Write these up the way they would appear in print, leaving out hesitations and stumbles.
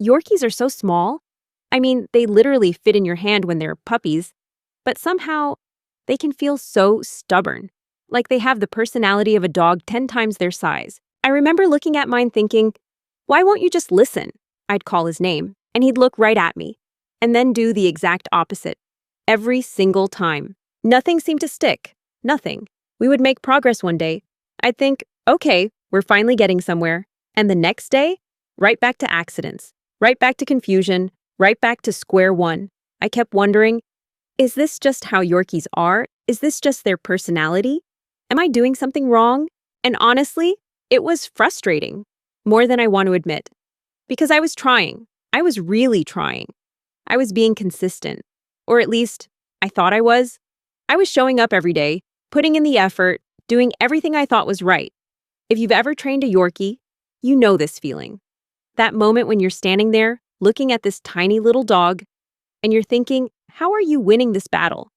Yorkies are so small. I mean, they literally fit in your hand when they're puppies, but somehow they can feel so stubborn, like they have the personality of a dog 10 times their size. I remember looking at mine thinking, why won't you just listen? I'd call his name, and he'd look right at me, and then do the exact opposite. Every single time. Nothing seemed to stick. Nothing. We would make progress one day. I'd think, okay, we're finally getting somewhere. And the next day, right back to accidents, right back to confusion, right back to square one. I kept wondering, is this just how Yorkies are? Is this just their personality? Am I doing something wrong? And honestly, it was frustrating, more than I want to admit. Because I was trying. I was really trying. I was being consistent. Or at least, I thought I was. I was showing up every day, putting in the effort, doing everything I thought was right. If you've ever trained a Yorkie, you know this feeling. That moment when you're standing there, looking at this tiny little dog, and you're thinking, how are you winning this battle?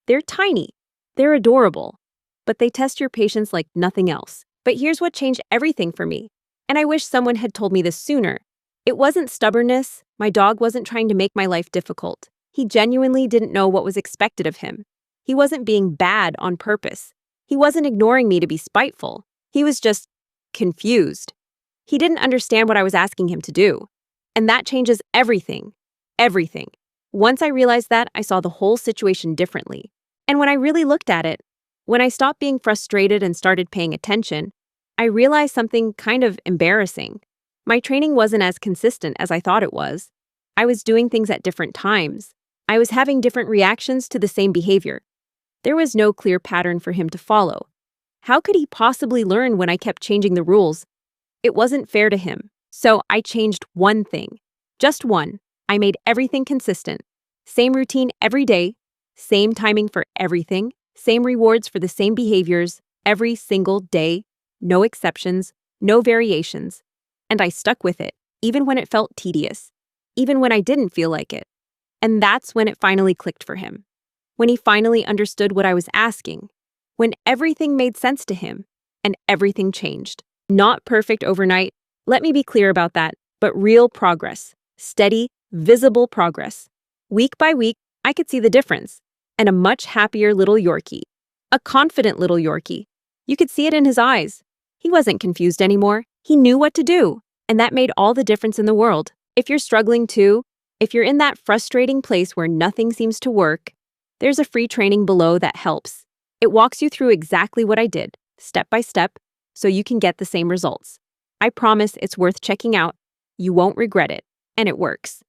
They're tiny. They're adorable. But they test your patience like nothing else. But here's what changed everything for me. And I wish someone had told me this sooner. It wasn't stubbornness. My dog wasn't trying to make my life difficult. He genuinely didn't know what was expected of him. He wasn't being bad on purpose. He wasn't ignoring me to be spiteful. He was just confused. He didn't understand what I was asking him to do. And that changes everything. Everything. Once I realized that, I saw the whole situation differently. And when I really looked at it, when I stopped being frustrated and started paying attention, I realized something kind of embarrassing. My training wasn't as consistent as I thought it was. I was doing things at different times. I was having different reactions to the same behavior. There was no clear pattern for him to follow. How could he possibly learn when I kept changing the rules? It wasn't fair to him. So I changed one thing. Just one. I made everything consistent. Same routine every day. Same timing for everything. Same rewards for the same behaviors every single day. No exceptions. No variations. And I stuck with it, even when it felt tedious. Even when I didn't feel like it. And that's when it finally clicked for him. When he finally understood what I was asking. When everything made sense to him. And everything changed. Not perfect overnight. Let me be clear about that. But real progress. Steady, visible progress. Week by week, I could see the difference. And a much happier little Yorkie. A confident little Yorkie. You could see it in his eyes. He wasn't confused anymore. He knew what to do. And that made all the difference in the world. If you're struggling too, if you're in that frustrating place where nothing seems to work, there's a free training below that helps. It walks you through exactly what I did, step by step, so you can get the same results. I promise it's worth checking out. You won't regret it. And it works.